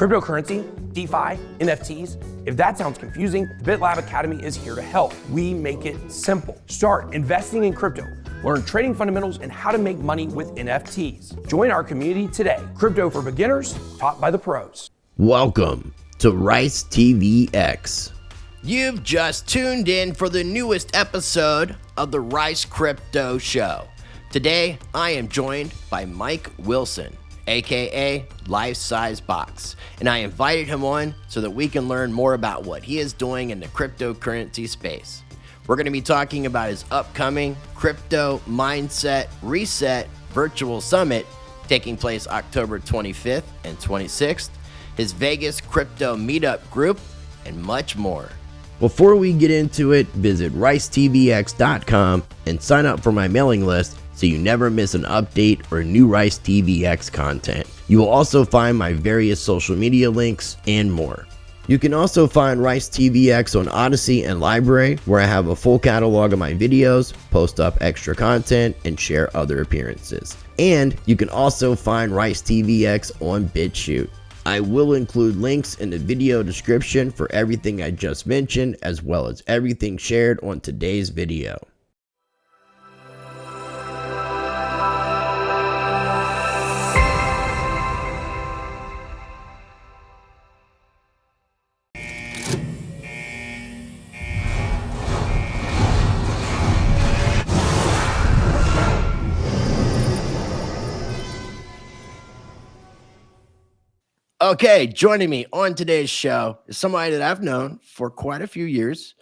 Cryptocurrency, DeFi, NFTs. If that sounds confusing, the BitLab Academy is here to help. We make it simple. Start investing in crypto. Learn trading fundamentals and how to make money with NFTs. Join our community today. Crypto for beginners, taught by the pros. Welcome to Rice TV X. You've just tuned in for the newest episode of the Rice Crypto Show. Today, I am joined by Mike Wilson, aka Life Size Box, and I invited him on so that we can learn more about what he is doing in the cryptocurrency space. We're going to be talking about his upcoming Crypto Mindset Reset Virtual Summit taking place October 25th and 26th, his Vegas Crypto Meetup group, and much more. Before we get into it, visit ricetvx.com and sign up for my mailing list so you never miss an update or new Rice TVX content. You will also find my various social media links and more. You can also find Rice TVX on Odyssey and Library, where I have a full catalog of my videos, post up extra content, and share other appearances. And you can also find Rice TVX on BitChute. I will include links in the video description for everything I just mentioned, as well as everything shared on today's video. Okay, joining me on today's show is somebody that I've known for quite a few years.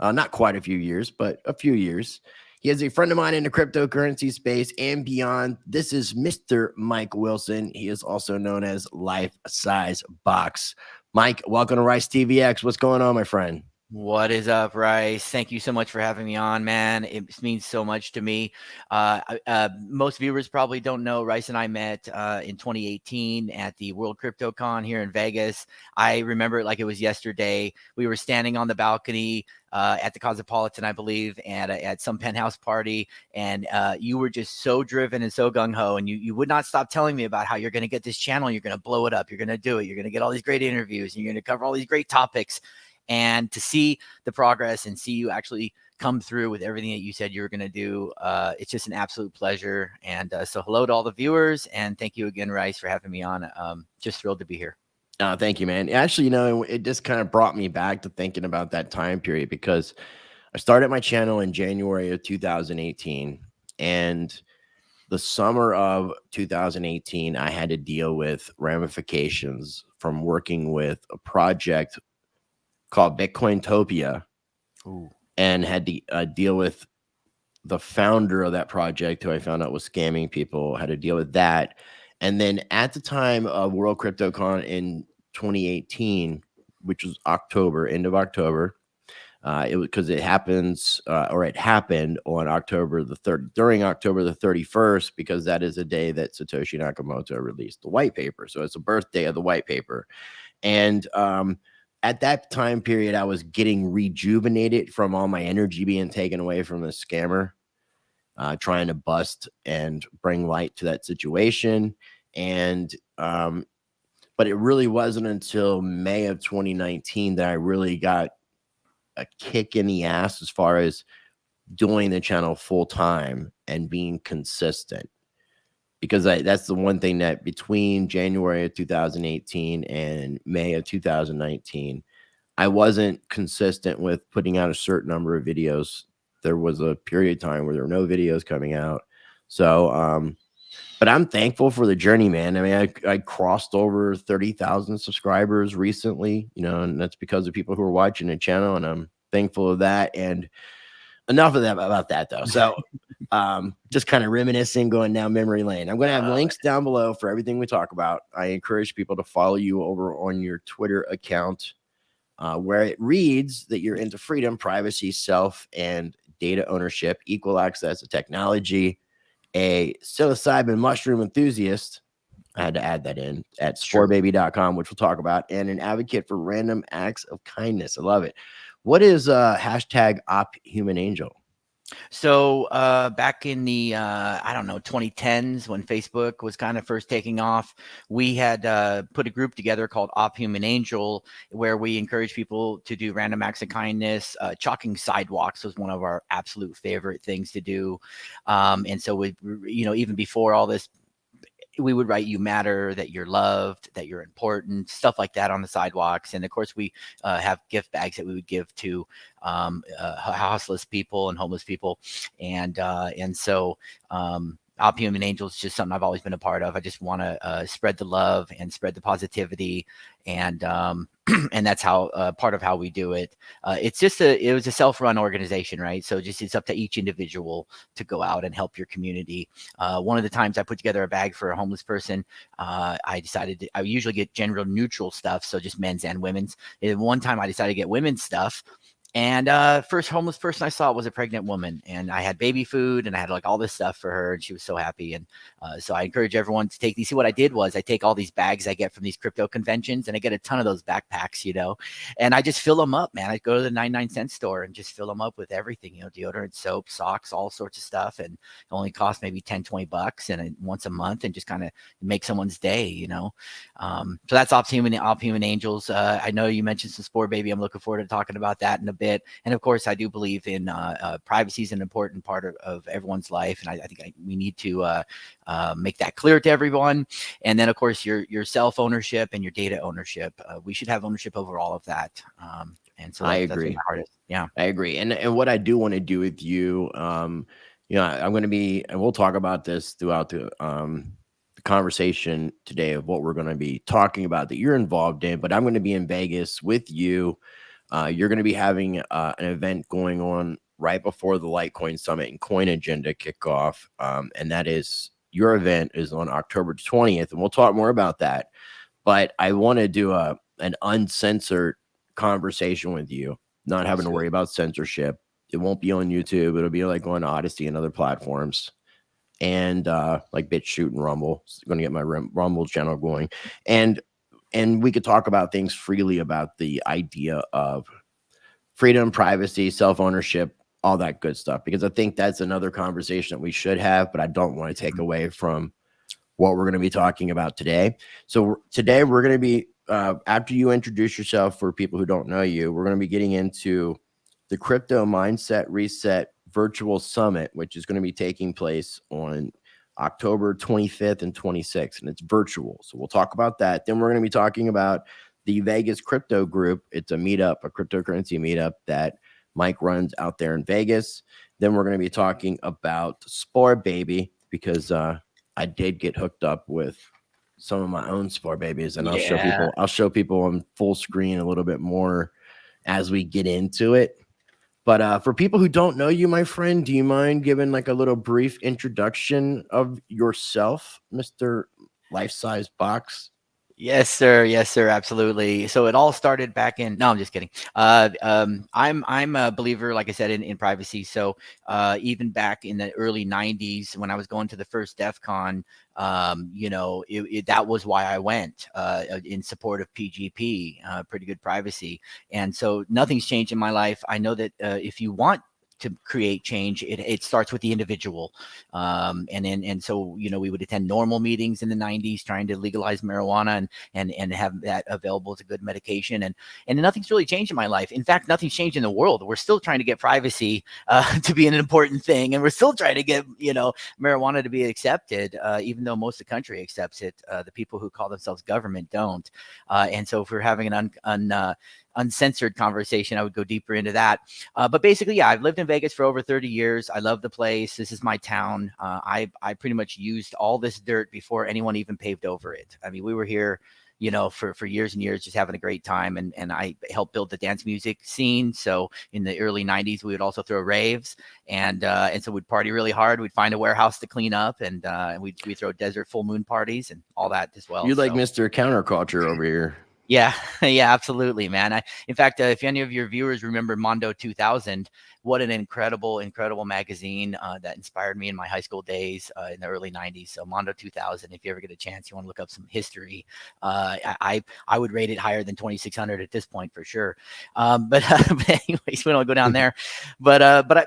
Not quite a few years, but a few years. He is a friend of mine in the cryptocurrency space and beyond. This is Mr. Mike Wilson. He is also known as Life Size Box. Mike, welcome to Rice TVX. What's going on, my friend? What is up, Rice? Thank you so much for having me on, man. It means so much to me. Most viewers probably don't know Rice and I met in 2018 at the World CryptoCon here in Vegas. I remember it like it was yesterday. We were standing on the balcony at the Cosmopolitan, I believe, and at some penthouse party, and you were just so driven and so gung-ho, and you would not stop telling me about how you're going to get this channel, you're going to blow it up, you're going to do it, you're going to get all these great interviews, and you're going to cover all these great topics. And to see the progress and see you actually come through with everything that you said you were going to do, it's just an absolute pleasure. And so hello to all the viewers, and thank you again, Rice, for having me on. Just thrilled to be here. Thank you, man. Actually, you know, it just kind of brought me back to thinking about that time period, because I started my channel in January of 2018, and the summer of 2018, I had to deal with ramifications from working with a project called Bitcointopia. Ooh. And had to deal with the founder of that project, who I found out was scamming people. Had to deal with that. And then at the time of World CryptoCon in 2018, which was October, end of October, it was because it happens, or it happened on October the 3rd, during October the 31st, because that is the day that Satoshi Nakamoto released the white paper. So it's the birthday of the white paper. And at that time period, I was getting rejuvenated from all my energy being taken away from the scammer, trying to bust and bring light to that situation. And, but it really wasn't until May of 2019 that I really got a kick in the ass as far as doing the channel full time and being consistent. Because that's the one thing that between January of 2018 and May of 2019, I wasn't consistent with putting out a certain number of videos. There was a period of time where there were no videos coming out. So, but I'm thankful for the journey, man. I mean, I crossed over 30,000 subscribers recently, you know, and that's because of people who are watching the channel, and I'm thankful of that. And enough of that about that, though. So just kind of reminiscing, going down memory lane. I'm going to have links down below for everything we talk about. I encourage people to follow you over on your Twitter account, where it reads that you're into freedom, privacy, self, and data ownership, equal access to technology, a psilocybin mushroom enthusiast. I had to add that in at sporebaby.com, which we'll talk about, and an advocate for random acts of kindness. I love it. What is hashtag OpHumanAngel? So back in the I don't know 2010s, when Facebook was kind of first taking off, we had put a group together called Op Human Angel, where we encourage people to do random acts of kindness. Chalking sidewalks was one of our absolute favorite things to do, and so we, even before all this, we would write "You matter," that you're loved, that you're important, stuff like that on the sidewalks. And of course, we have gift bags that we would give to houseless people and homeless people. And so Op Human Angels is just something I've always been a part of. I just want to spread the love and spread the positivity, and and that's how part of how we do it. It was a self-run organization, right? So just it's up to each individual to go out and help your community. One of the times I put together a bag for a homeless person, I usually get gender neutral stuff, so just men's and women's. And one time I decided to get women's stuff. And first homeless person I saw was a pregnant woman, and I had baby food and I had like all this stuff for her, and she was so happy. And so I encourage everyone to take these. See, what I did was I take all these bags I get from these crypto conventions, and I get a ton of those backpacks, and I just fill them up, man. I go to the 99-cent store and just fill them up with everything, deodorant, soap, socks, all sorts of stuff. And it only costs maybe 10, 20 bucks and once a month, and just kind of make someone's day, So that's Op Human Angels. I know you mentioned some Spore Baby. I'm looking forward to talking about that in a bit. And of course, I do believe in privacy is an important part of everyone's life, and I think we need to make that clear to everyone. And then, of course, your self ownership and your data ownership. We should have ownership over all of that. And so I agree. That's my heart is. Yeah, I agree. And what I do want to do with you, I'm going to be, and we'll talk about this throughout the conversation today of what we're going to be talking about that you're involved in. But I'm going to be in Vegas with you. You're going to be having an event going on right before the Litecoin Summit and Coin Agenda kickoff. And that is, your event is on October 20th. And we'll talk more about that. But I want to do an uncensored conversation with you, not having to worry about censorship. It won't be on YouTube. It'll be like on Odyssey and other platforms. And like BitChute and Rumble. It's going to get my Rumble channel going. And we could talk about things freely about the idea of freedom, privacy, self-ownership, all that good stuff, because I think that's another conversation that we should have, but I don't want to take away from what we're going to be talking about today. So today we're going to be, after you introduce yourself for people who don't know you, we're going to be getting into the Crypto Mindset Reset Virtual Summit, which is going to be taking place on October 25th and 26th, and it's virtual. So we'll talk about that. Then we're going to be talking about the Vegas Crypto Group. It's a meetup, a cryptocurrency meetup that Mike runs out there in Vegas. Then we're going to be talking about Spore Baby, because I did get hooked up with some of my own Spore Babies, and I'll show people on full screen a little bit more as we get into it. But for people who don't know you, my friend, do you mind giving like a little brief introduction of yourself, Mr. Life Size Box? Yes, sir. Yes, sir. Absolutely. So it all started back in. No, I'm just kidding. I'm a believer, like I said, in privacy. So even back in the early '90s, when I was going to the first DEF CON, that was why I went in support of PGP, pretty good privacy. And so nothing's changed in my life. I know that if you want to create change, it starts with the individual. And so, we would attend normal meetings in the 90s trying to legalize marijuana and have that available as a good medication. And nothing's really changed in my life. In fact, nothing's changed in the world. We're still trying to get privacy to be an important thing. And we're still trying to get, marijuana to be accepted, even though most of the country accepts it. The people who call themselves government don't. And so if we're having an uncensored conversation, I would go deeper into that. But basically, yeah, I've lived in Vegas for over 30 years. I love the place. This is my town. I pretty much used all this dirt before anyone even paved over it. I mean, we were here, for years and years, just having a great time. And I helped build the dance music scene. So in the early 90s, we would also throw raves. And so we'd party really hard. We'd find a warehouse to clean up, and we'd throw desert full moon parties and all that as well. You're like Mr. Counterculture over here. Yeah, yeah, absolutely, man. In fact, if any of your viewers remember Mondo 2000, what an incredible, incredible magazine that inspired me in my high school days in the early 90s. So Mondo 2000, if you ever get a chance, you want to look up some history. I would rate it higher than 2600 at this point for sure. But anyways, we don't go down there. But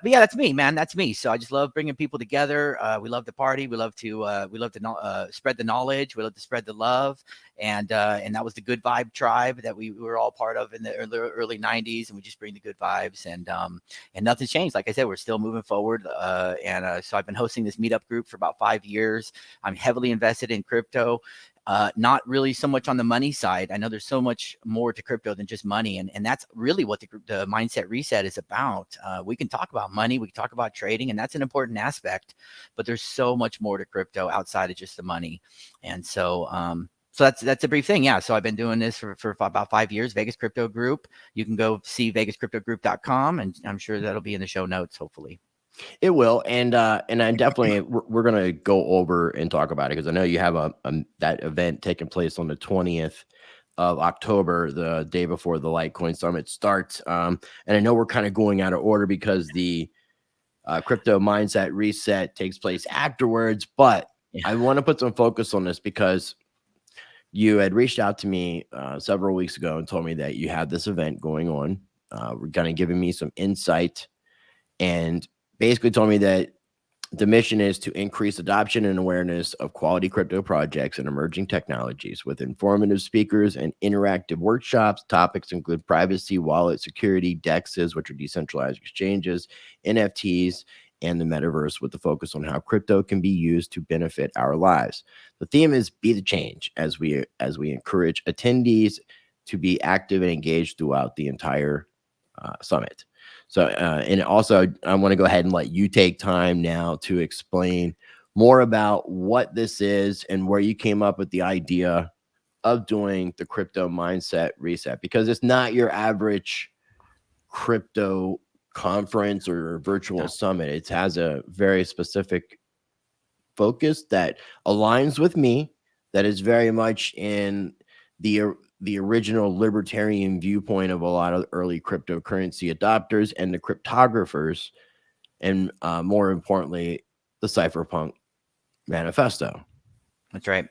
yeah, that's me, man. That's me. So I just love bringing people together. We love to party. We love to spread the knowledge. We love to spread the love. And that was the Good Vibe Tribe that we were all part of in the early 90s, and we just bring the good vibes, and nothing's changed. Like I said, we're still moving forward, so I've been hosting this meetup group for about 5 years. I'm heavily invested in crypto. Not really so much on the money side. I know there's so much more to crypto than just money, and that's really what the mindset reset is about. We can talk about money, we can talk about trading, and that's an important aspect, but there's so much more to crypto outside of just the money. And so that's a brief thing. Yeah. So I've been doing this for about 5 years, Vegas Crypto Group. You can go see vegascryptogroup.com, and I'm sure that'll be in the show notes, hopefully. It will. And I definitely, we're going to go over and talk about it, because I know you have that event taking place on the 20th of October, the day before the Litecoin Summit starts. And I know we're kind of going out of order because the crypto mindset reset takes place afterwards, but yeah. I want to put some focus on this because you had reached out to me several weeks ago and told me that you had this event going on. We're kind of giving me some insight, and basically told me that the mission is to increase adoption and awareness of quality crypto projects and emerging technologies with informative speakers and interactive workshops. Topics include privacy, wallet security, DEXs, which are decentralized exchanges, NFTs, and the metaverse, with the focus on how crypto can be used to benefit our lives. The theme is Be the Change, as we encourage attendees to be active and engaged throughout the entire summit. So, and also, I want to go ahead and let you take time now to explain more about what this is and where you came up with the idea of doing the crypto mindset reset, because it's not your average crypto conference or virtual summit. It has a very specific focus that aligns with me, that is very much in the original libertarian viewpoint of a lot of early cryptocurrency adopters and the cryptographers, and more importantly, the cypherpunk manifesto. That's right.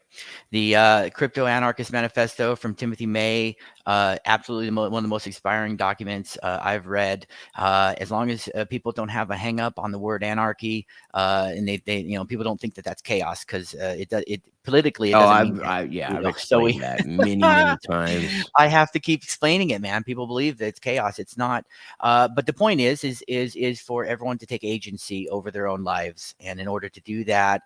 The Crypto Anarchist Manifesto from Timothy May, absolutely one of the most inspiring documents I've read. As long as people don't have a hang up on the word anarchy, and they people don't think that that's chaos, because it politically it doesn't mean I've explained that many times. I have to keep explaining it, man. People believe that it's chaos. It's not. But the point is for everyone to take agency over their own lives, and in order to do that,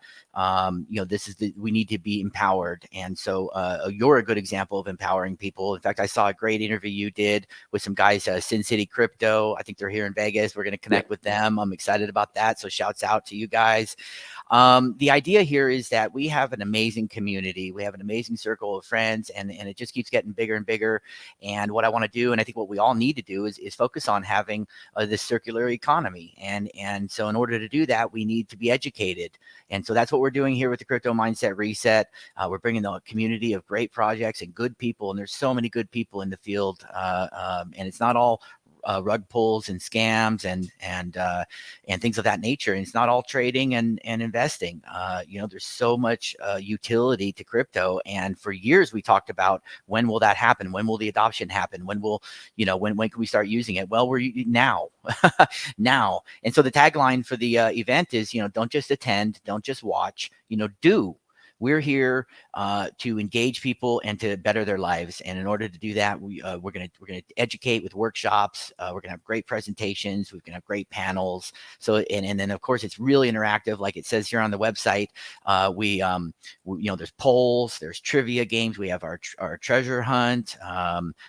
we need to be empowered. And so you're a good example of empowering people. In fact, I saw a great interview you did with some guys, Sin City Crypto. I think they're here in Vegas. We're going to connect with them. I'm excited about that. So shouts out to you guys. The idea here is that we have an amazing community. We have an amazing circle of friends, and it just keeps getting bigger and bigger. And what I want to do, and I think what we all need to do, is focus on having this circular economy. And so in order to do that, we need to be educated. And so that's what we're doing here with the Crypto Mindset Reset. We're bringing a community of great projects and good people, and there's so many good people in the field. And it's not all rug pulls and scams and things of that nature. And it's not all trading and investing. There's so much utility to crypto. And for years we talked about, when will that happen? When will the adoption happen? When will, when can we start using it? Well, we're now, now. And so the tagline for the event is, don't just attend, don't just watch, do. We're here to engage people and to better their lives. And in order to do that, we're gonna educate with workshops. We're gonna have great presentations. We're gonna have great panels. So and then of course it's really interactive, like it says here on the website. There's polls, there's trivia games. We have our treasure hunt.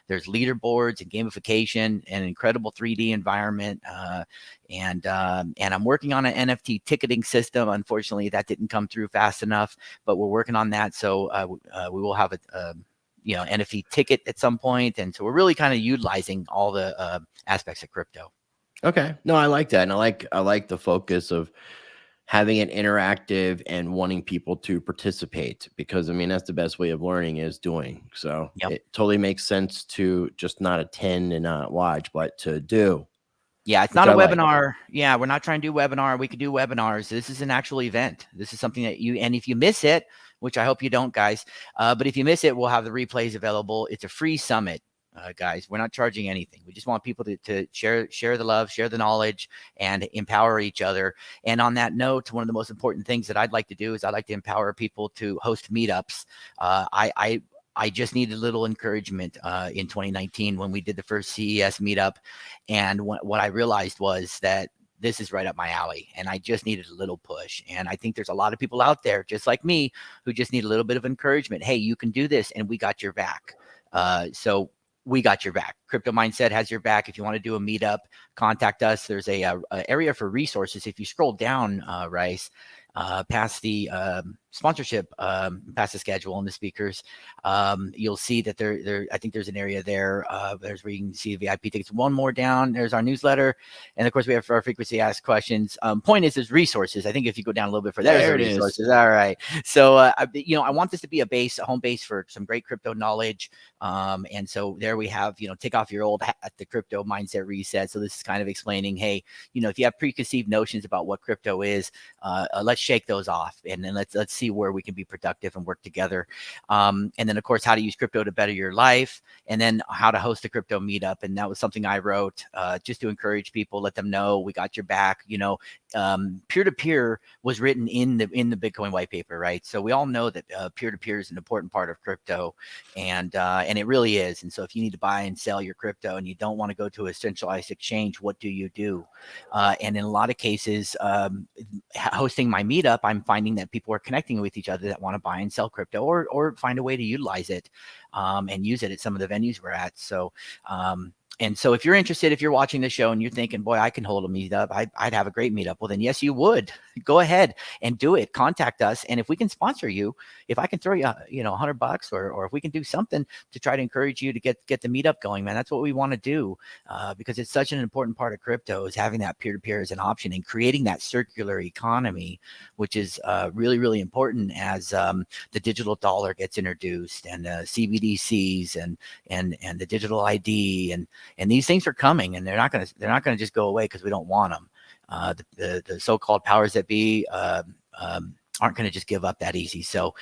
There's leaderboards and gamification, and an incredible 3D environment. And I'm working on an NFT ticketing system. Unfortunately, that didn't come through fast enough, but we're working on that. So we will have a NFT ticket at some point. And so we're really kind of utilizing all the aspects of crypto. Okay. No, I like that. And I like the focus of having it interactive and wanting people to participate, because I mean, that's the best way of learning is doing. So it totally makes sense to just not attend and not watch, but to do. Yeah, it's not a webinar. Yeah, we're not trying to do webinar. We could do webinars. This is an actual event. This is something that and if you miss it, which I hope you don't, guys, but if you miss it, we'll have the replays available. It's a free summit, guys. We're not charging anything. We just want people to share the love, share the knowledge, and empower each other. And on that note, one of the most important things that I'd like to do is I'd like to empower people to host meetups. I just needed a little encouragement in 2019 when we did the first CES meetup. And what I realized was that this is right up my alley, and I just needed a little push. And I think there's a lot of people out there just like me who just need a little bit of encouragement. Hey, you can do this, and we got your back. So we got your back. Crypto Mindset has your back. If you want to do a meetup, contact us. There's a area for resources. If you scroll down, Rice, past the sponsorship, past the schedule and the speakers, you'll see that there I think there's an area there. There's where you can see the VIP tickets. One more down, there's our newsletter, and of course we have our frequency asked questions. Point is, there's resources. I think if you go down a little bit further, there's the resources. All right. So I want this to be a home base for some great crypto knowledge. And so there we have, take off your old hat, the Crypto Mindset Reset. So this is kind of explaining, hey, if you have preconceived notions about what crypto is, let's shake those off, and then let's see where we can be productive and work together. And then of course, how to use crypto to better your life, and then how to host a crypto meetup. And that was something I wrote just to encourage people, let them know we got your back. Peer-to-peer was written in the Bitcoin white paper, right? So we all know that peer-to-peer is an important part of crypto, and it really is. And so if you need to buy and sell your crypto and you don't want to go to a centralized exchange, what do you do? And in a lot of cases, hosting my meetup, I'm finding that people are connecting with each other that want to buy and sell crypto, or find a way to utilize it and use it at some of the venues we're at. So and so if you're interested, if you're watching the show and you're thinking, boy, I can hold a meetup, I'd have a great meetup. Well, then yes, you would. Go ahead and do it. Contact us. And if we can sponsor you, if I can throw you, $100 or if we can do something to try to encourage you to get the meetup going, man, that's what we want to do, because it's such an important part of crypto, is having that peer-to-peer as an option and creating that circular economy, which is really, really important as the digital dollar gets introduced, and CBDCs and the digital ID, and these things are coming, and they're not going to just go away because we don't want them. The so-called powers that be aren't going to just give up that easy. So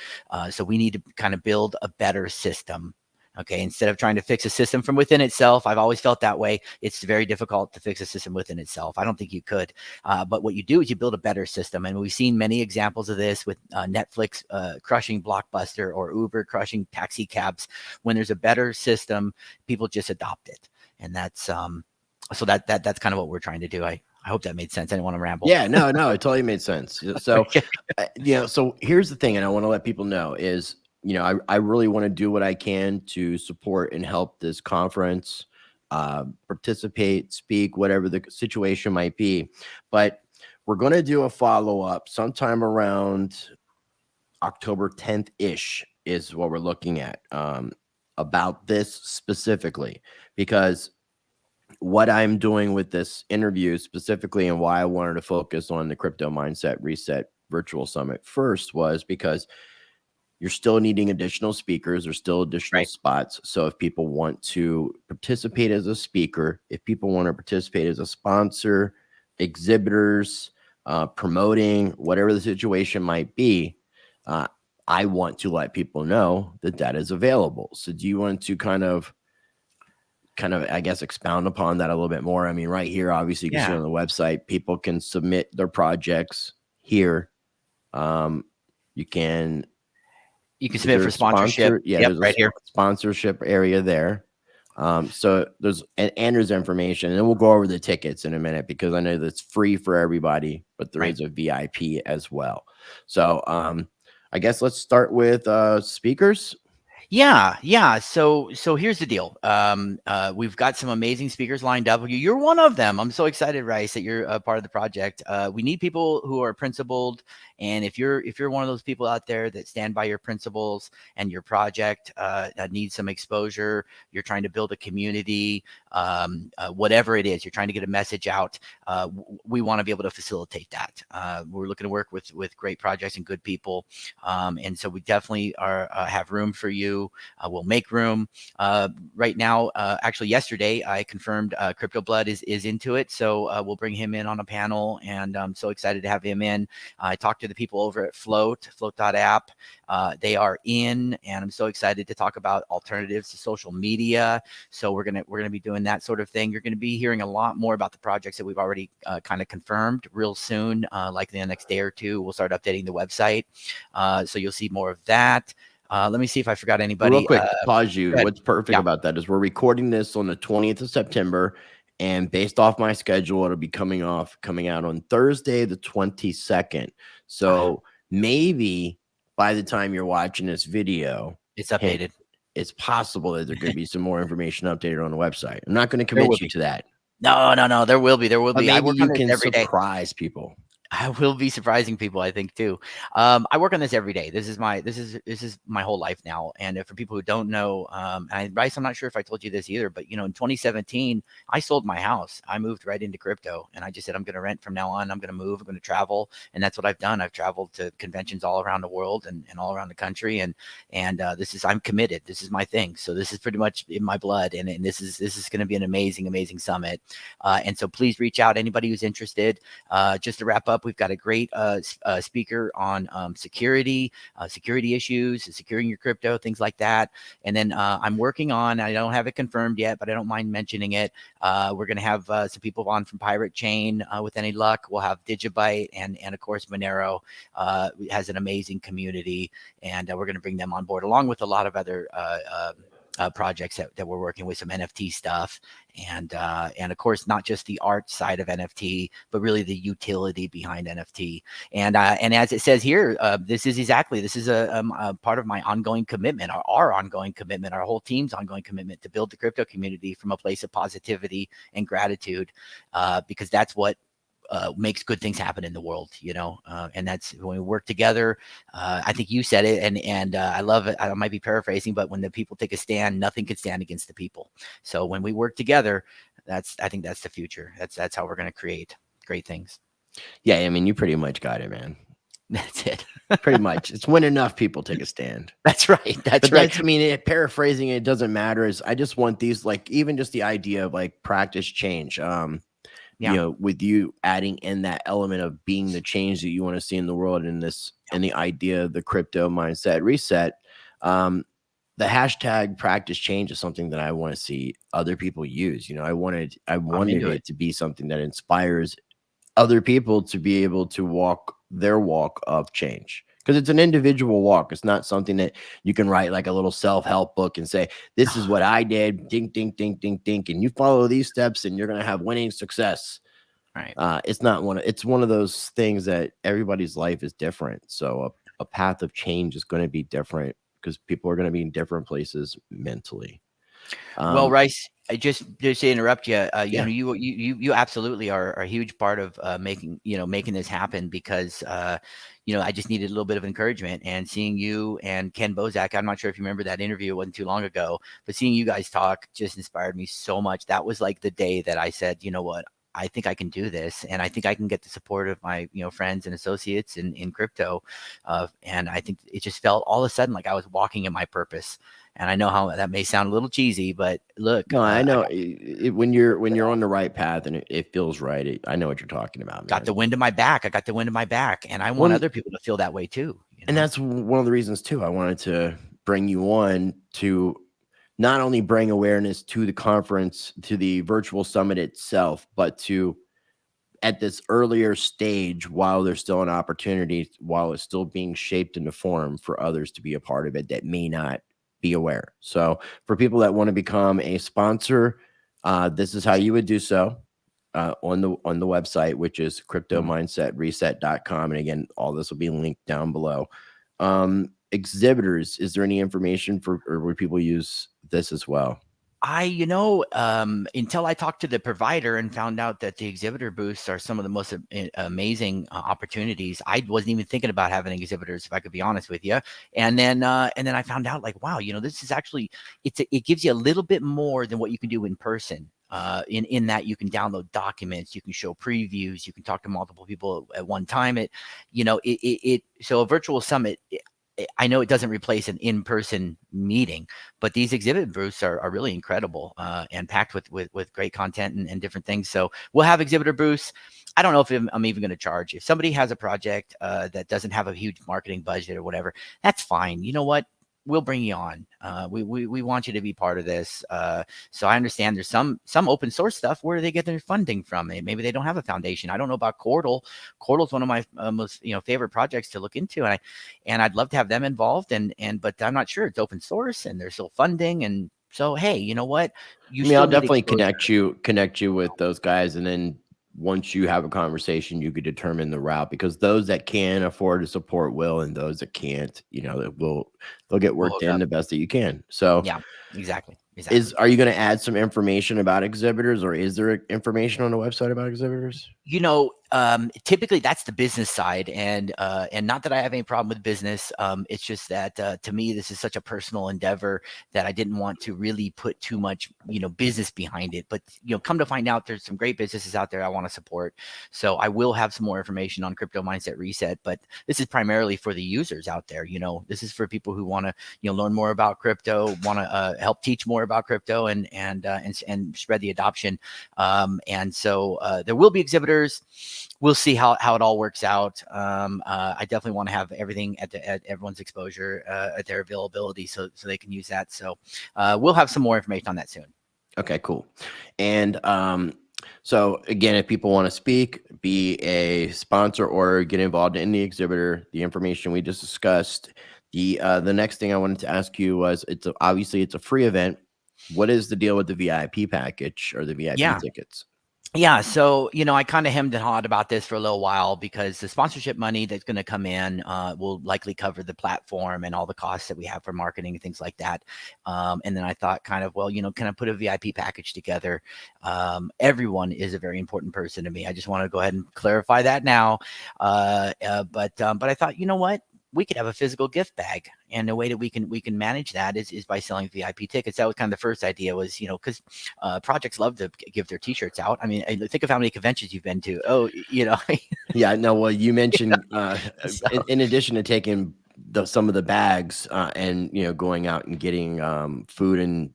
we need to kind of build a better system. Okay, instead of trying to fix a system from within itself, I've always felt that way. It's very difficult to fix a system within itself. I don't think you could. But what you do is you build a better system. And we've seen many examples of this with Netflix crushing Blockbuster, or Uber crushing taxi cabs. When there's a better system, people just adopt it. And that's so that's kind of what we're trying to do. I hope that made sense. I didn't want to ramble. Yeah, no, it totally made sense. So, so here's the thing, and I want to let people know is, I really want to do what I can to support and help this conference, participate, speak, whatever the situation might be. But we're going to do a follow-up sometime around October 10th-ish is what we're looking at, about this specifically, because what I'm doing with this interview specifically, and why I wanted to focus on the Crypto Mindset Reset Virtual Summit first, was because you're still needing additional speakers. There's still additional spots. So if people want to participate as a speaker, if people want to participate as a sponsor, exhibitors, promoting, whatever the situation might be, I want to let people know that that is available. So do you want to kind of, I guess, expound upon that a little bit more? I mean, right here, obviously, you can see on the website, people can submit their projects here. You can submit for sponsorship. There's right here. Sponsorship area there. So there's information, and then we'll go over the tickets in a minute, because I know that's free for everybody, but there is a VIP as well. So I guess let's start with speakers. Yeah. So here's the deal. We've got some amazing speakers lined up. You're one of them. I'm so excited, Rice, that you're a part of the project. We need people who are principled, and if you're one of those people out there that stand by your principles and your project needs some exposure, you're trying to build a community, whatever it is, you're trying to get a message out. We want to be able to facilitate that. We're looking to work with great projects and good people, and so we definitely have room for you. We'll make room. Right now, actually yesterday, I confirmed Crypto Blood is into it. So we'll bring him in on a panel, and I'm so excited to have him in. I talked to the people over at float.app. They are in, and I'm so excited to talk about alternatives to social media. So we're gonna be doing that sort of thing. You're gonna be hearing a lot more about the projects that we've already kind of confirmed real soon, like in the next day or two. We'll start updating the website, so you'll see more of that. Let me see if I forgot anybody. Real quick, pause you. What's perfect Yeah. about that is we're recording this on the 20th of September, and based off my schedule, it'll be coming out on Thursday, the 22nd. So maybe by the time you're watching this video, It's updated. It's possible that there could be some more information updated on the website. I'm not going to There will commit you be. to that. No. There will be. But I maybe work on you this can every day. surprise people. I will be surprising people, I think, too. I work on this every day. This is my whole life now. And for people who don't know, and Bryce, I'm not sure if I told you this either, but in 2017, I sold my house. I moved right into crypto, and I just said I'm going to rent from now on. I'm going to move. I'm going to travel, and that's what I've done. I've traveled to conventions all around the world and all around the country, and I'm committed. This is my thing. So this is pretty much in my blood, and this is going to be an amazing summit. And so please reach out, anybody who's interested. Just to wrap up, we've got a great speaker on security issues, securing your crypto, things like that. And then I'm working on, I don't have it confirmed yet, but I don't mind mentioning it. We're going to have some people on from Pirate Chain with any luck. We'll have Digibyte and of course, Monero has an amazing community, and we're going to bring them on board along with a lot of other projects that we're working with, some NFT stuff, and of course not just the art side of NFT, but really the utility behind NFT. And as it says here, this is a part of my ongoing commitment, our ongoing commitment, our whole team's ongoing commitment to build the crypto community from a place of positivity and gratitude, because that's what makes good things happen in the world, and that's when we work together. I think you said it, and I love it. I might be paraphrasing, but when the people take a stand, nothing can stand against the people. So when we work together, I think that's the future. That's how we're going to create great things. Yeah, I mean, you pretty much got it, man. That's it. Pretty much. It's when enough people take a stand. That's right. That's but right. I mean, paraphrasing it doesn't matter. I just want these, like, even just the idea of like practice change. With you adding in that element of being the change that you want to see in the world, and the idea of the crypto mindset reset, the hashtag practice change is something that I want to see other people use. I wanted it to be something that inspires other people to be able to walk their walk of change. Because it's an individual walk. It's not something that you can write like a little self-help book and say, this is what I did, ding, ding, ding, ding, ding, and you follow these steps and you're going to have winning success. Right. It's one of those things that everybody's life is different. So a path of change is going to be different because people are going to be in different places mentally. Well, Rice, just to interrupt you, you absolutely are a huge part of making this happen, because I just needed a little bit of encouragement, and seeing you and Ken Bozak, I'm not sure if you remember that interview, it wasn't too long ago, but seeing you guys talk just inspired me so much. That was like the day that I said, you know what, I think I can do this, and I think I can get the support of my friends and associates in crypto, and I think it just felt all of a sudden like I was walking in my purpose. And I know how that may sound a little cheesy, but look. No, I know when you're on the right path and it feels right. I know what you're talking about, man. Got the wind in my back. I got the wind in my back, and I want other people to feel that way too. And that's one of the reasons too. I wanted to bring you on to not only bring awareness to the conference, to the virtual summit itself, but to, at this earlier stage, while there's still an opportunity, while it's still being shaped into form, for others to be a part of it that may not be aware. So for people that want to become a sponsor, this is how you would do so on the website, which is cryptomindsetreset.com. And again, all this will be linked down below. exhibitors, is there any information for, or would people use this as well? Until I talked to the provider and found out that the exhibitor booths are some of the most amazing opportunities, I wasn't even thinking about having exhibitors, if I could be honest with you. And then I found out, like, wow, this is actually, it gives you a little bit more than what you can do in person. In that you can download documents, you can show previews, you can talk to multiple people at one time. So a virtual summit, I know it doesn't replace an in-person meeting, but these exhibit booths are really incredible and packed with great content and different things. So we'll have exhibitor booths. I don't know if I'm even going to charge. If somebody has a project that doesn't have a huge marketing budget or whatever, that's fine. You know what? We'll bring you on. We want you to be part of this. So I understand there's some open source stuff where they get their funding from. Maybe they don't have a foundation. I don't know about Chordle. Chordle's one of my most favorite projects to look into, and I'd love to have them involved. But I'm not sure. It's open source and there's still funding. And so, hey, you know what? I'll definitely connect you with those guys, and then once you have a conversation, you could determine the route, because those that can afford to support will, and those that can't, they'll get worked in the best that you can. So yeah, exactly. Are you going to add some information about exhibitors, or is there information on the website about exhibitors? Typically that's the business side, and not that I have any problem with business. It's just that to me, this is such a personal endeavor that I didn't want to really put too much, business behind it. But come to find out, there's some great businesses out there I want to support. So I will have some more information on Crypto Mindset Reset. But this is primarily for the users out there. This is for people who want to learn more about crypto, want to help teach more about crypto, and spread the adoption. And so there will be exhibitors. We'll see how it all works out. I definitely want to have everything at everyone's exposure, at their availability, so they can use that. So we'll have some more information on that soon. Okay, cool. And so again, if people want to speak, be a sponsor, or get involved in the exhibitor, the information we just discussed. The next thing I wanted to ask you was, obviously it's a free event. What is the deal with the VIP package or the VIP tickets? Yeah. So, I kind of hemmed and hawed about this for a little while, because the sponsorship money that's going to come in will likely cover the platform and all the costs that we have for marketing and things like that. And then I thought can I put a VIP package together? Everyone is a very important person to me. I just want to go ahead and clarify that now. But I thought, you know what? We could have a physical gift bag, and the way that we can manage that is by selling VIP tickets. That was kind of the first idea, was because projects love to give their T-shirts out. I mean, think of how many conventions you've been to. Oh, Yeah, no. Well, you mentioned in addition to taking some of the bags and going out and getting food and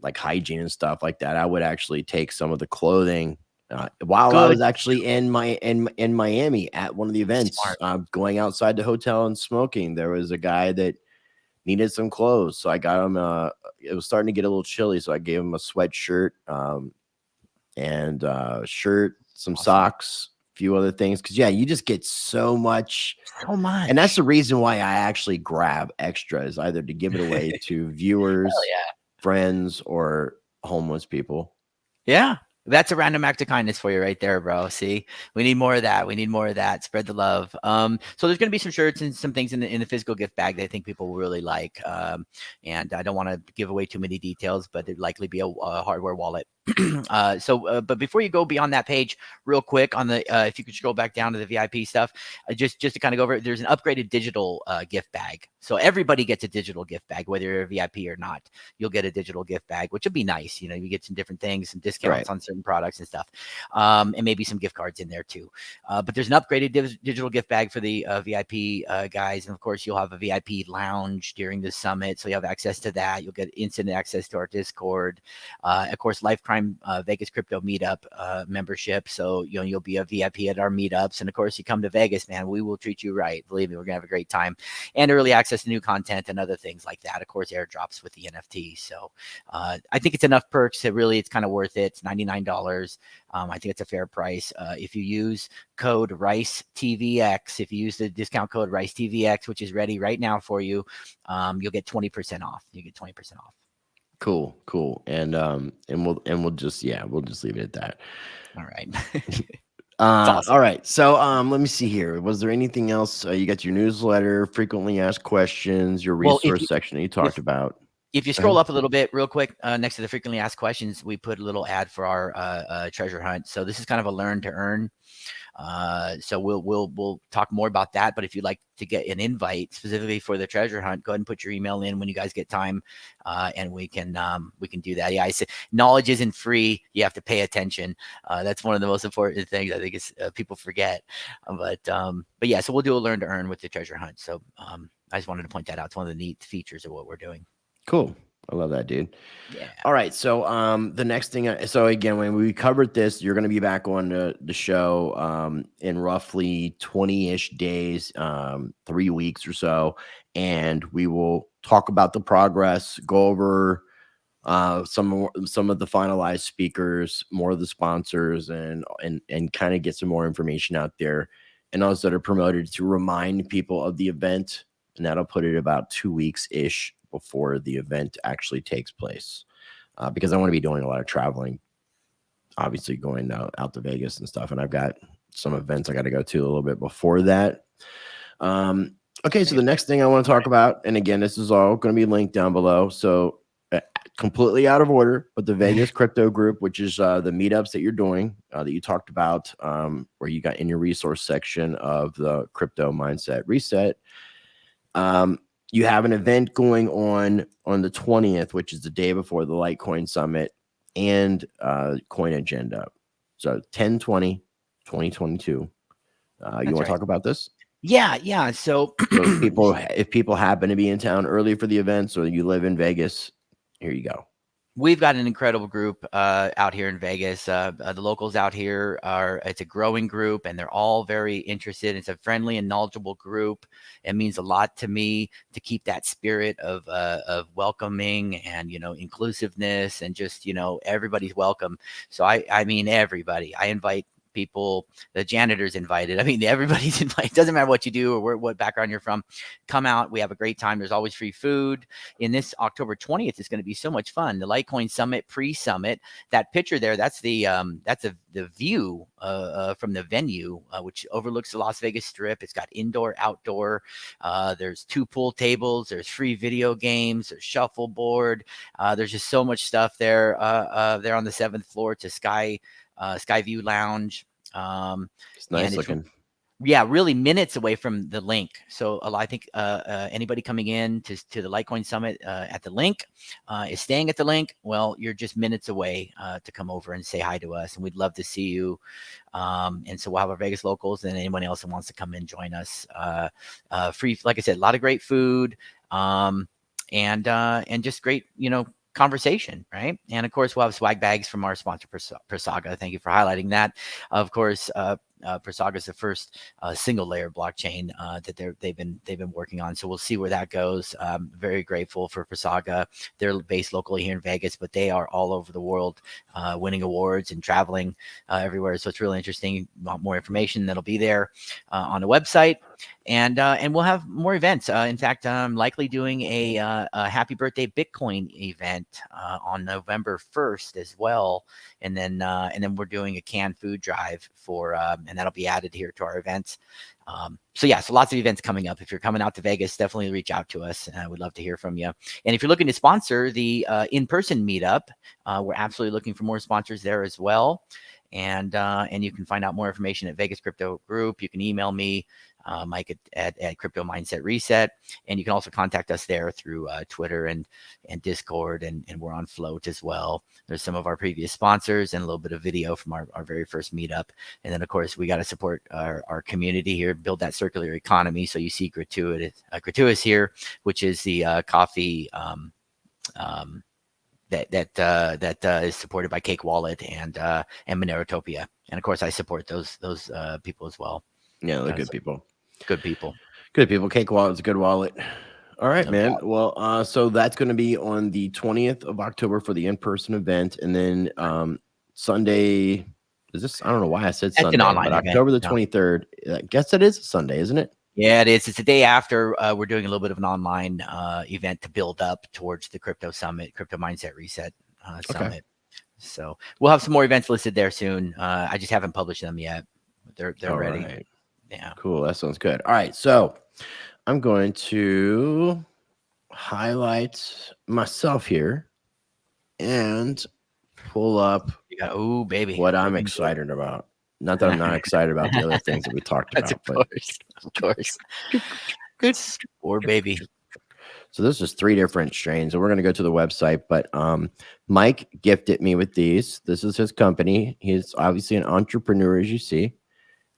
like hygiene and stuff like that, I would actually take some of the clothing. While I was actually in Miami at one of the events, going outside the hotel and smoking, there was a guy that needed some clothes. So I got him, it was starting to get a little chilly, so I gave him a sweatshirt and shirt, some socks, a few other things. Because, you just get so much. And that's the reason why I actually grab extras, either to give it away to viewers, friends, or homeless people. Yeah. That's a random act of kindness for you right there, bro. See, we need more of that. We need more of that. Spread the love. So there's going to be some shirts and some things in the physical gift bag that I think people will really like. And I don't want to give away too many details, but it'd likely be a hardware wallet. But before you go beyond that page, real quick on the, if you could scroll back down to the VIP stuff, just to kind of go over it, there's an upgraded digital gift bag. So everybody gets a digital gift bag, whether you're a VIP or not. You'll get a digital gift bag, which would be nice. You get some different things, some discounts on certain products and stuff, and maybe some gift cards in there too. But there's an upgraded digital gift bag for the VIP guys, and of course you'll have a VIP lounge during the summit, so you have access to that. You'll get instant access to our Discord, of course, Lifetime Vegas Crypto Meetup membership. So you'll be a VIP at our meetups, and of course you come to Vegas, man, we will treat you right. Believe me, we're gonna have a great time, and early access to new content and other things like that. Of course, airdrops with the NFT. So I think it's enough perks that really it's kind of worth it. It's $99. I think it's a fair price. If you use code RICETVX, if you use the discount code RICETVX, which is ready right now for you, you'll get 20% off. You get 20% off. Cool. And we'll just leave it at that. All right. awesome. All right. So let me see here. Was there anything else? You got your newsletter, frequently asked questions, your Well, resource section that you talked about. if you scroll up a little bit real quick, next to the frequently asked questions, we put a little ad for our treasure hunt. So this is kind of a learn to earn. So we'll talk more about that. But if you'd like to get an invite specifically for the treasure hunt, go ahead and put your email in when you guys get time, and we can do that. Yeah, I say knowledge isn't free. You have to pay attention. That's one of the most important things I think is people forget. But yeah, so we'll do a learn to earn with the treasure hunt. So I just wanted to point that out. It's one of the neat features of what we're doing. Cool. I love that, dude. Yeah. All right. So the next thing, so again, when we covered this, you're going to be back on the show in roughly 20-ish days, 3 weeks or so. And we will talk about the progress, go over some of the finalized speakers, more of the sponsors, and kind of get some more information out there, and those that are promoted to remind people of the event. And that'll put it about 2 weeks ish before the event actually takes place, because I want to be doing a lot of traveling, obviously going out to Vegas and stuff. And I've got some events I got to go to a little bit before that. Okay, so the next thing I want to talk about, and again, this is all going to be linked down below. So completely out of order, but the Vegas crypto group, which is the meetups that you're doing, that you talked about, where you got in your resource section of the crypto mindset reset. You have an event going on the 20th, which is the day before the Litecoin Summit and Coin Agenda. So 10/20/2022. You want to talk about this? Yeah. So if people happen to be in town early for the event, or you live in Vegas, here you go. We've got an incredible group out here in Vegas. The locals out here it's a growing group, and they're all very interested. It's a friendly and knowledgeable group. It means a lot to me to keep that spirit of welcoming and, inclusiveness, and just, everybody's welcome. So I mean, everybody. I invite people, the janitors invited. I mean, everybody's invited. Doesn't matter what you do or what background you're from. Come out. We have a great time. There's always free food. In this October 20th, it's going to be so much fun. The Litecoin Summit, pre-summit. That picture there, that's the view from the venue, which overlooks the Las Vegas Strip. It's got indoor, outdoor. There's 2 pool tables. There's free video games. There's shuffleboard. There's just so much stuff there. There on the 7th floor to Skyview Lounge. It's nice looking. Yeah, really minutes away from the link. So I think anybody coming in to the Litecoin Summit at the link is staying at the link. Well, you're just minutes away to come over and say hi to us, and we'd love to see you. And so we'll have our Vegas locals and anyone else that wants to come in, join us. Free, like I said, a lot of great food, and just great, conversation, right? And of course, we'll have swag bags from our sponsor, Prasaga. Thank you for highlighting that. Of course, Prasaga is the first single layer blockchain that they've been working on. So we'll see where that goes. Very grateful for Prasaga. They're based locally here in Vegas, but they are all over the world, winning awards and traveling everywhere. So it's really interesting. You want more information, that'll be there on the website. And we'll have more events. In fact, I'm likely doing a Happy Birthday Bitcoin event on November 1st as well. And then we're doing a canned food drive for, and that'll be added here to our events. So lots of events coming up. If you're coming out to Vegas, definitely reach out to us. We'd love to hear from you. And if you're looking to sponsor the in-person meetup, we're absolutely looking for more sponsors there as well. And you can find out more information at Vegas Crypto Group. You can email me, Mike at Crypto Mindset Reset, and you can also contact us there through Twitter and Discord, and we're on Float as well. There's some of our previous sponsors and a little bit of video from our very first meetup. And then of course we got to support our community here, build that circular economy. So you see Gratuitous here, which is the coffee that is supported by Cake Wallet and Monerotopia. And of course I support those people as well. Yeah, they're good people. Good people. Good people. Cake Wallet's a good wallet. All right, man. Well, so that's going to be on the 20th of October for the in-person event. And then Sunday, is this? I don't know why I said Sunday, but October the 23rd. I guess that is a Sunday, isn't it? Yeah, it is. It's the day after. We're doing a little bit of an online event to build up towards the Crypto Summit, Crypto Mindset Reset Summit. So we'll have some more events listed there soon. I just haven't published them yet. they're All ready. right. Yeah. Cool. That sounds good. All right. So I'm going to highlight myself here and pull up You got, oh, baby. what I'm Looking good. excited about. Not that I'm not excited about the other things that we talked That's about, of but course. Of course. Spore Baby. so this is 3 different strains, and we're going to go to the website. But Mike gifted me with these. This is his company. He's obviously an entrepreneur, as you see.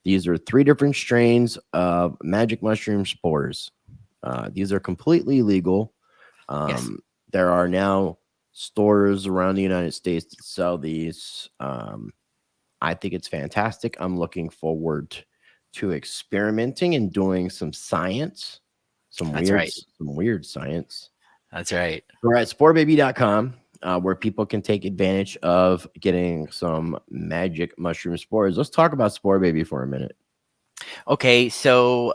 These are 3 different strains of magic mushroom spores. These are completely legal. Yes. There are now stores around the United States that sell these. I think it's fantastic. I'm looking forward to experimenting and doing some science, some That's right. weird science. That's right. We're at sporebaby.com, where people can take advantage of getting some magic mushroom spores. Let's talk about Spore Baby for a minute. Okay, so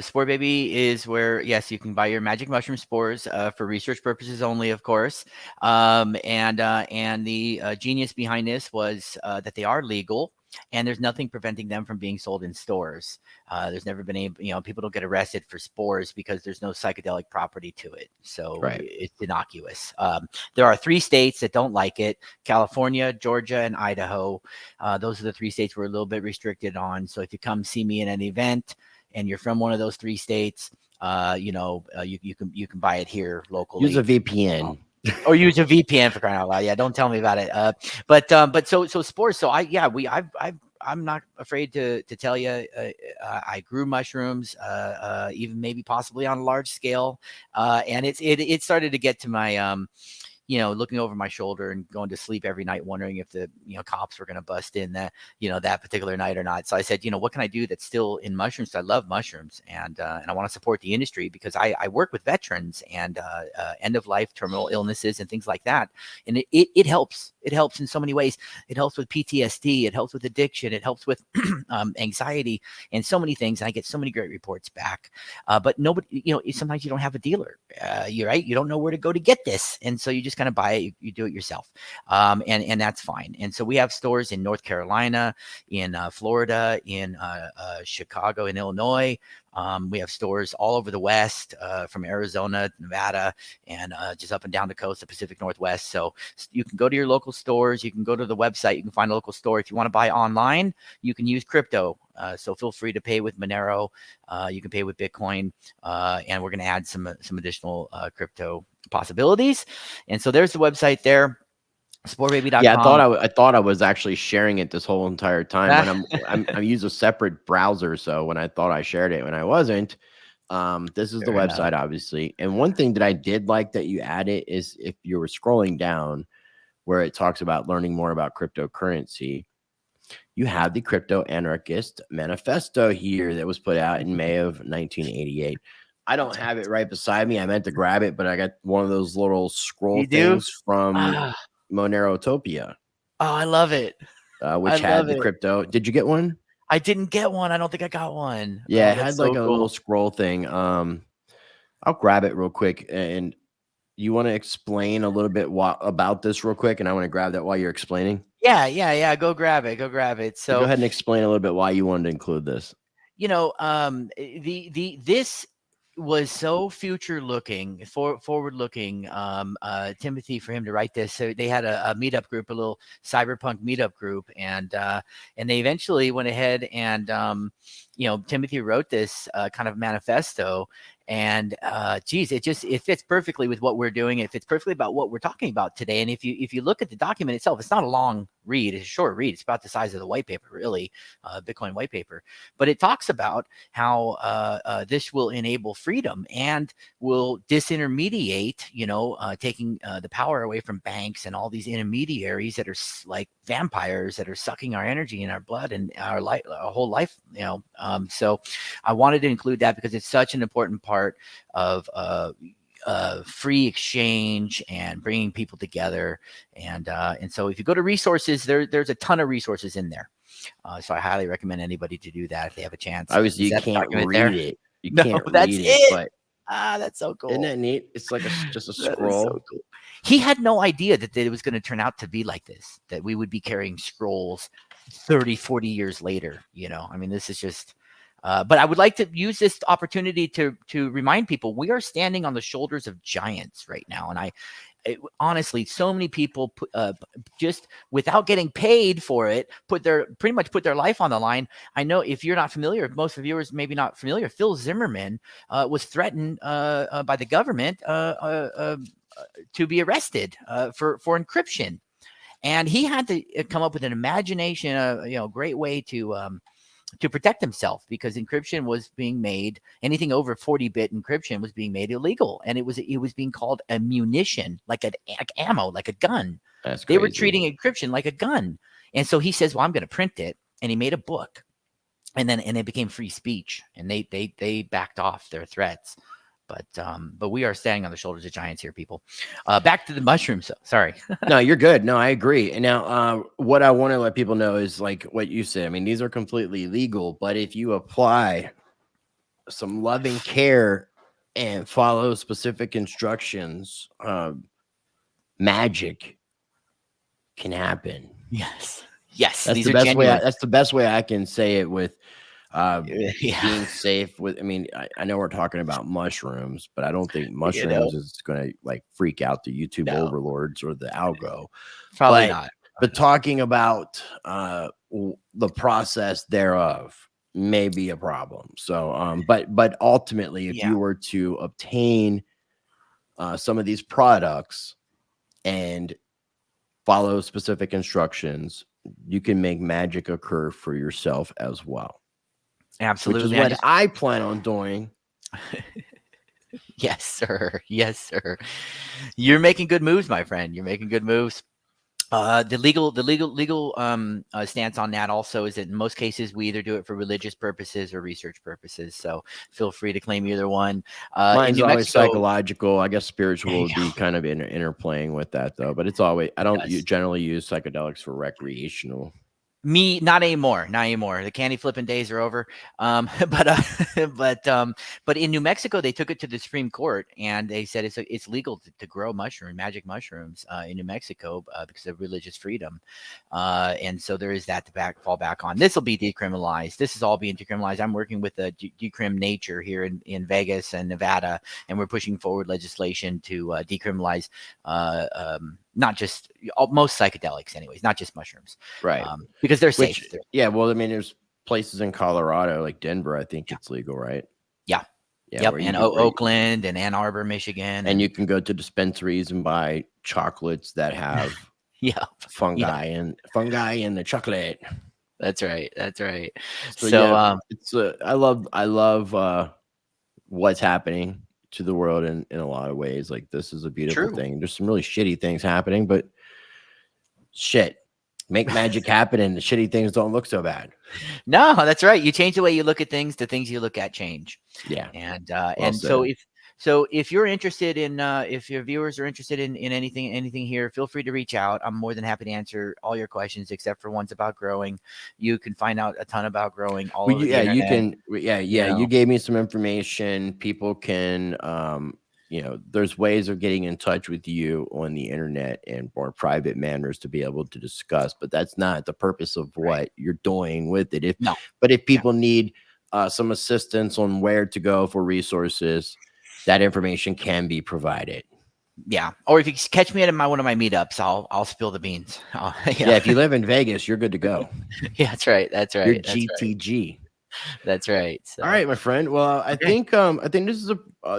Spore Baby is where, yes, you can buy your magic mushroom spores for research purposes only, of course. And the genius behind this was that they are legal, and there's nothing preventing them from being sold in stores. There's never been people don't get arrested for spores because there's no psychedelic property to it, so Right. it's innocuous. There are 3 states that don't like it: California, Georgia, and Idaho. Those are the 3 states we're a little bit restricted on. So if you come see me in an event and you're from one of those 3 states, you can buy it here locally. Use a VPN. Or use a VPN, for crying out loud. Yeah, don't tell me about it. But so spores. So I'm not afraid to tell you, I grew mushrooms, even maybe possibly on a large scale, and it started to get to my looking over my shoulder and going to sleep every night wondering if the cops were going to bust in that particular night or not. So I said, what can I do that's still in mushrooms? I love mushrooms, and I want to support the industry because I work with veterans and end of life terminal illnesses and things like that, and it helps. It helps in so many ways. It helps with PTSD. It helps with addiction. It helps with anxiety and so many things. And I get so many great reports back. But nobody, sometimes you don't have a dealer. You're right. You don't know where to go to get this, and so you just kind of buy it. You do it yourself, and that's fine. And so we have stores in North Carolina, in Florida, in Chicago, in Illinois. We have stores all over the West, from Arizona, Nevada, and just up and down the coast, the Pacific Northwest. So you can go to your local stores. You can go to the website. You can find a local store. If you want to buy online, you can use crypto. So feel free to pay with Monero. You can pay with Bitcoin, and we're going to add some additional crypto possibilities. And so there's the website there. SporeBaby.com. Yeah, I thought I was actually sharing it this whole entire time. When I use a separate browser, so when I thought I shared it, when I wasn't. This is the website, obviously. And one thing that I did like that you added is if you were scrolling down where it talks about learning more about cryptocurrency, you have the Crypto Anarchist Manifesto here that was put out in May of 1988. I don't have it right beside me. I meant to grab it, but I got one of those little scroll things from Monerotopia. Oh, I love it. Which had the crypto. Did you get one? I didn't get one. I don't think I got one. Yeah, it had like a little scroll thing. I'll grab it real quick. And you want to explain a little bit about this real quick? And I want to grab that while you're explaining. Yeah. Go grab it. So go ahead and explain a little bit why you wanted to include this. This was so forward looking, Timothy, for him to write this. So they had a meetup group, a little cyberpunk meetup group, and they eventually went ahead and Timothy wrote this kind of manifesto. And it fits perfectly with what we're doing. It fits perfectly about what we're talking about today. And if you look at the document itself, it's not a long read. It's a short read. It's about the size of the white paper, really, Bitcoin white paper. But it talks about how this will enable freedom and will disintermediate, taking the power away from banks and all these intermediaries that are like vampires that are sucking our energy and our blood and our life, our whole life. So I wanted to include that because it's such an important part of free exchange and bringing people together. And so if you go to resources, there's a ton of resources in there. So I highly recommend anybody to do that if they have a chance. Obviously, you can't read it. You can't read it. But That's so cool. Isn't that neat? It's like just a That is scroll. so cool. He had no idea that it was going to turn out to be like this, that we would be carrying scrolls 30, 40 years later. I mean, this is just, but I would like to use this opportunity to remind people we are standing on the shoulders of giants right now. And honestly, so many people just without getting paid for it, pretty much put their life on the line. I know if you're not familiar, most of the viewers maybe not familiar, Phil Zimmerman was threatened by the government to be arrested for encryption. And he had to come up with an imagination, great way to protect himself, because encryption was being made, anything over 40-bit encryption was being made illegal. And it was being called a munition, like ammo, like a gun. That's They were crazy. treating encryption like a gun. And so he says, well, I'm going to print it. And he made a book. And it became free speech. And they backed off their threats. But we are standing on the shoulders of giants here, people. Back to the mushrooms. Sorry. No, you're good. No, I agree. And now what I want to let people know is like what you said. I mean, these are completely legal, but if you apply some loving care and follow specific instructions, magic can happen. Yes. That's These the are best genuine. way. That's the best way I can say it with Yeah. being safe with. I mean, I know we're talking about mushrooms, but I don't think mushrooms is going to like freak out the YouTube overlords or the algo. Probably not. But talking about the process thereof may be a problem. So, but ultimately, if you were to obtain some of these products and follow specific instructions, you can make magic occur for yourself as well. Absolutely. Which is what I plan on doing. Yes, sir. Yes, sir. You're making good moves, my friend. You're making good moves. The legal stance on that also is that in most cases we either do it for religious purposes or research purposes. So feel free to claim either one. Mine's in New always Mexico, psychological. I guess spiritual would be kind of interplaying with that though. But it's always I don't generally use psychedelics for recreational. Me, not anymore. The candy flipping days are over. But in New Mexico, they took it to the Supreme Court and they said it's legal to grow magic mushrooms in New Mexico because of religious freedom. And so there is that to fall back on. This will be decriminalized. This is all being decriminalized. I'm working with the Decrim Nature here in Vegas and Nevada, and we're pushing forward legislation to decriminalize not just most psychedelics anyways, not just mushrooms, right? Because they're safe. Yeah, well, I mean, there's places in Colorado like Denver, I think it's legal, right? Yeah. Yep. And Oakland and Ann Arbor, Michigan, and you can go to dispensaries and buy chocolates that have fungi in the chocolate. That's right. So it's I love what's happening to the world in a lot of ways. Like this is a beautiful thing. There's some really shitty things happening, but shit, make magic happen and the shitty things don't look so bad. No, that's right. You change the way you look at things, the things you look at change. Yeah. And so if you're interested in if your viewers are interested in anything here, feel free to reach out. I'm more than happy to answer all your questions except for ones about growing. You can find out a ton about growing all over the internet. You can you gave me some information. People can there's ways of getting in touch with you on the internet in more private manners to be able to discuss, but that's not the purpose of what you're doing with it. But if people need some assistance on where to go for resources, that information can be provided. Yeah. Or if you catch me at one of my meetups, I'll spill the beans. Yeah. If you live in Vegas, you're good to go. Yeah, that's right. You're GTG. That's right. So. All right, my friend. Well, I think this is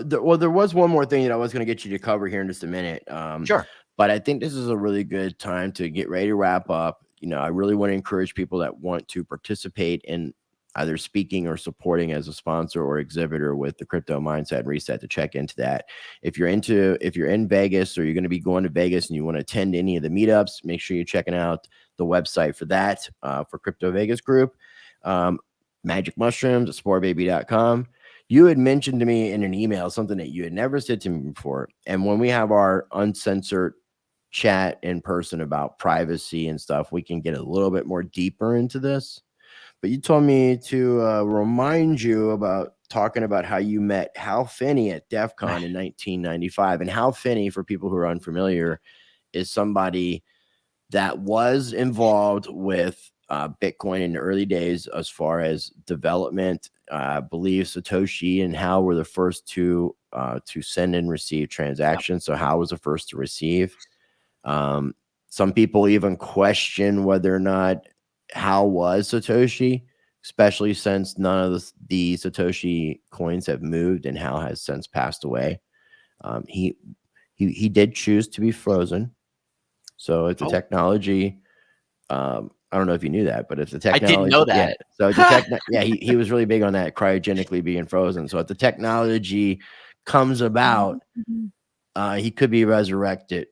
there was one more thing that I was going to get you to cover here in just a minute. Sure. But I think this is a really good time to get ready to wrap up. I really want to encourage people that want to participate in either speaking or supporting as a sponsor or exhibitor with the Crypto Mindset Reset to check into that. If you're in Vegas or you're going to be going to Vegas and you want to attend any of the meetups, make sure you're checking out the website for that, for Crypto Vegas Group. Magic mushrooms at sporebaby.com. You had mentioned to me in an email something that you had never said to me before. And when we have our uncensored chat in person about privacy and stuff, we can get a little bit more deeper into this. But you told me to remind you about talking about how you met Hal Finney at DEF CON in 1995. And Hal Finney, for people who are unfamiliar, is somebody that was involved with Bitcoin in the early days as far as development. I believe Satoshi and Hal were the first to send and receive transactions. So Hal was the first to receive. Some people even question whether or not Hal was Satoshi, especially since none of the Satoshi coins have moved and Hal has since passed away. He did choose to be frozen. So it's a technology. I don't know if you knew that, but if the technology, I didn't know that. He was really big on that cryogenically being frozen. So if the technology comes about, he could be resurrected,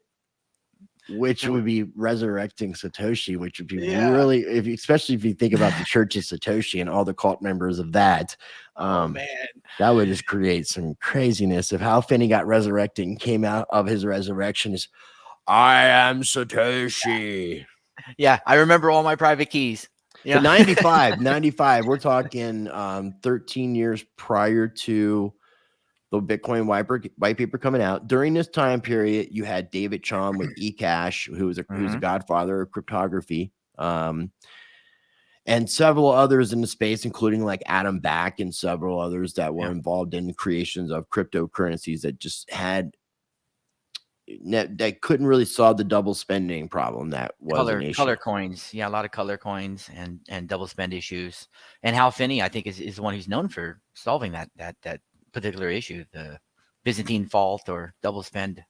which would be resurrecting Satoshi, which would be really, especially if you think about the Church of Satoshi and all the cult members of that. Man, that would just create some craziness. If Hal Finney got resurrected and came out of his resurrection is, I am Satoshi. Yeah, I remember all my private keys. Yeah. But 95, we're talking 13 years prior to the Bitcoin white paper coming out. During this time period, you had David Chaum with eCash, who was a godfather of cryptography, and several others in the space, including like Adam Back and several others that were involved in creations of cryptocurrencies that just had that couldn't really solve the double spending problem that was an issue. Color coins. Yeah, a lot of color coins and double spend issues. And Hal Finney, I think, is the one who's known for solving that particular issue, the Byzantine fault or double spend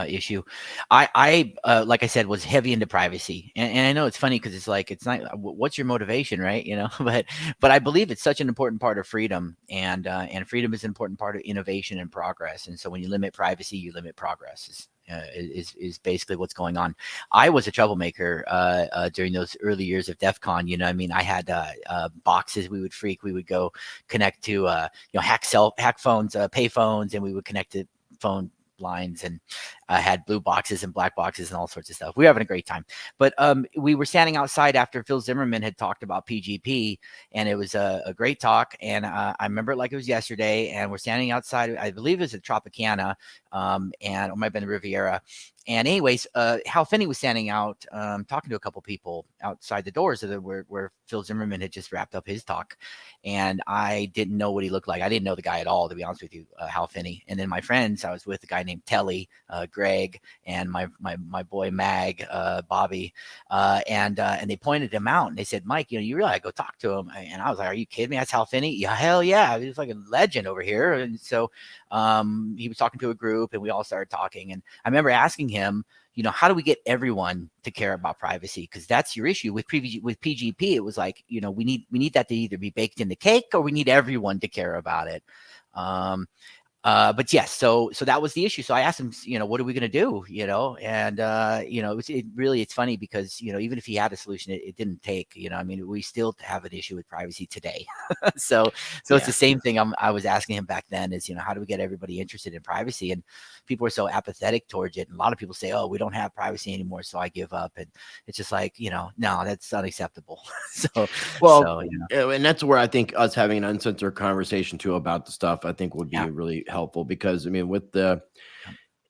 issue. I like I said, was heavy into privacy, and I know it's funny because it's not what's your motivation, right? But I believe it's such an important part of freedom, and freedom is an important part of innovation and progress. And so when you limit privacy, you limit progress. Is basically what's going on. I was a troublemaker during those early years of DEF CON. I had boxes we would go connect to hack phones, pay phones, and we would connect to phone lines, and had blue boxes and black boxes and all sorts of stuff. We were having a great time. But we were standing outside after Phil Zimmerman had talked about PGP, and it was a great talk. And I remember it like it was yesterday. And we're standing outside, I believe it was at Tropicana, and it might have been the Riviera. And anyways, Hal Finney was standing out talking to a couple people outside the doors of where Phil Zimmerman had just wrapped up his talk. And I didn't know what he looked like. I didn't know the guy at all, to be honest with you, Hal Finney. And then my friends, I was with a guy named Telly, Greg, and my boy Mag, Bobby, and they pointed him out, and they said, Mike, you really gotta go talk to him. And I was like, are you kidding me? That's Hal Finney? Yeah, hell yeah. He was like a legend over here. And so he was talking to a group, and we all started talking. And I remember asking him, how do we get everyone to care about privacy? Because that's your issue with PGP. It was like, we need that to either be baked in the cake, or we need everyone to care about it. But yes, so that was the issue. So I asked him, what are we going to do? And it's funny because, even if he had a solution, it didn't take, we still have an issue with privacy today. so it's the same thing I was asking him back then is, how do we get everybody interested in privacy? And people are so apathetic towards it. And a lot of people say, oh, we don't have privacy anymore, so I give up. And it's just like, no, that's unacceptable. And that's where I think us having an uncensored conversation too about the stuff, I think would be really helpful, because with the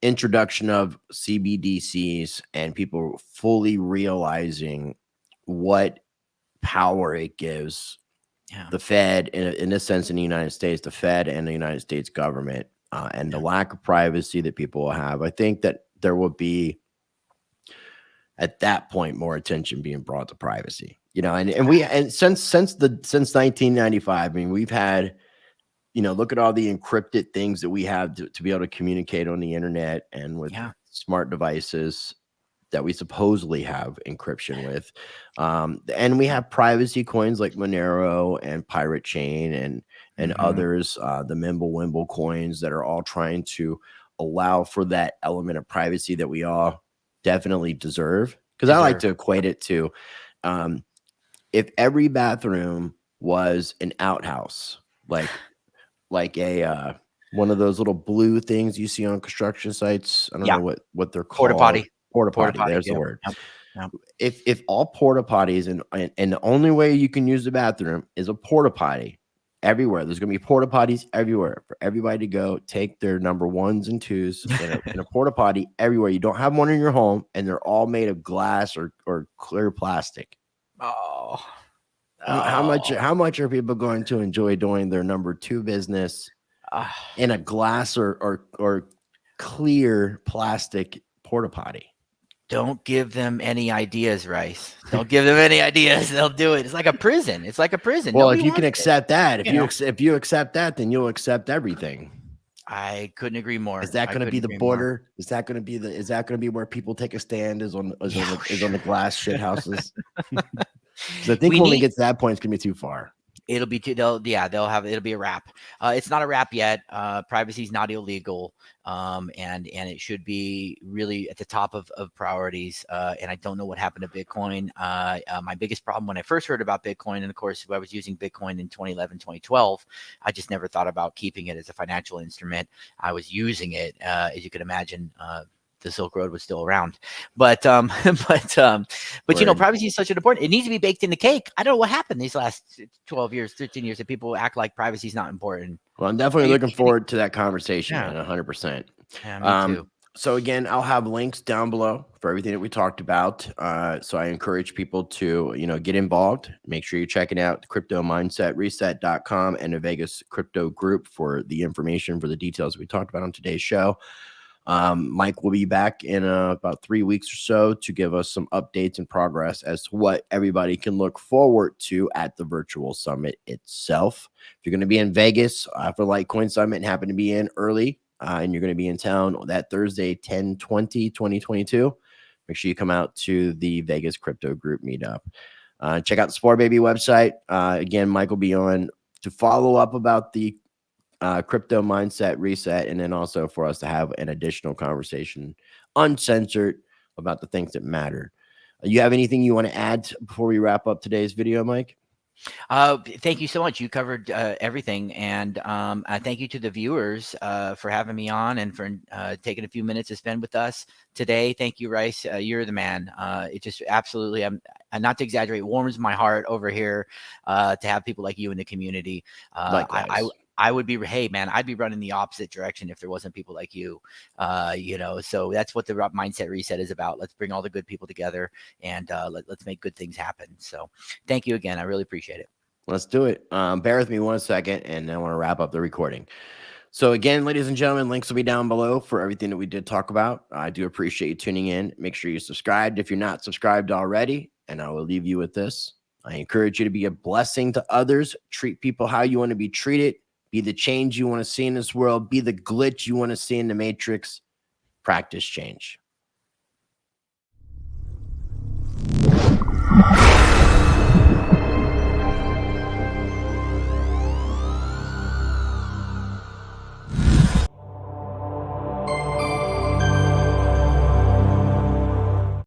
introduction of CBDCs and people fully realizing what power it gives the Fed, in a sense, in the United States, the Fed and the United States government, and the lack of privacy that people will have, I think that there will be at that point more attention being brought to privacy. And since 1995, we've had, look at all the encrypted things that we have to be able to communicate on the internet and with smart devices that we supposedly have encryption with. And we have privacy coins like Monero and Pirate Chain and others, the Mimblewimble coins that are all trying to allow for that element of privacy that we all definitely deserve. Because I like to equate it to if every bathroom was an outhouse, like a one of those little blue things you see on construction sites. I don't know what they're called. Porta potty. There's the word. Yeah. If all porta potties and the only way you can use the bathroom is a porta potty everywhere, there's going to be porta potties everywhere for everybody to go take their number 1s and 2s in a porta potty everywhere. You don't have one in your home, and they're all made of glass or clear plastic. Oh, How much are people going to enjoy doing their number 2 business in a glass or clear plastic porta potty? don't give them any ideas, Rice. Don't give them any ideas. They'll do it. It's like a prison. It's like a prison. Well, Nobody if you can wants it. accept that, You know? if you accept that, then you'll accept everything. I couldn't agree more. Is that going to be the border? Is that going to be where people take a stand? Is on the glass shit houses? Because I think when we get to that point, it's gonna be too far. It'll be it'll be a wrap. It's not a wrap yet. Privacy is not illegal, and it should be really at the top of priorities. And I don't know what happened to Bitcoin. My biggest problem when I first heard about Bitcoin, and of course I was using Bitcoin in 2011, 2012, I just never thought about keeping it as a financial instrument. I was using it, as you can imagine. The Silk Road was still around, but you know, privacy is such an important. It needs to be baked in the cake. I don't know what happened these last 12 years, 13 years that people act like privacy is not important. Well, I'm definitely looking forward to that conversation. Yeah. 100%. Yeah, me too. So again, I'll have links down below for everything that we talked about. So I encourage people to, get involved. Make sure you're checking out the Crypto Mindset Reset.com and the Vegas Crypto Group for the information, for the details we talked about on today's show. Mike will be back in about 3 weeks or so to give us some updates and progress as to what everybody can look forward to at the virtual summit itself. If you're going to be in Vegas for Litecoin Summit and happen to be in early, and you're going to be in town that Thursday, 10/20/2022, make sure you come out to the Vegas Crypto Group meetup. Check out the Spore Baby website. Again, Mike will be on to follow up about the Crypto Mindset Reset, and then also for us to have an additional conversation, uncensored, about the things that matter. You have anything you want to add before we wrap up today's video, Mike? Thank you so much. You covered everything, and thank you to the viewers for having me on and for taking a few minutes to spend with us today. Thank you, Rice. You're the man. It just absolutely, I'm not to exaggerate, warms my heart over here to have people like you in the community. I would be, hey man, I'd be running the opposite direction if there wasn't people like you, so that's what the Mindset Reset is about. Let's bring all the good people together and let's make good things happen. So thank you again. I really appreciate it. Let's do it. Bear with me 1 second, and I want to wrap up the recording. So again, ladies and gentlemen, links will be down below for everything that we did talk about. I do appreciate you tuning in. Make sure you're subscribed if you're not subscribed already, and I will leave you with this. I encourage you to be a blessing to others. Treat people how you want to be treated. Be the change you want to see in this world. Be the glitch you want to see in the matrix. Practice change.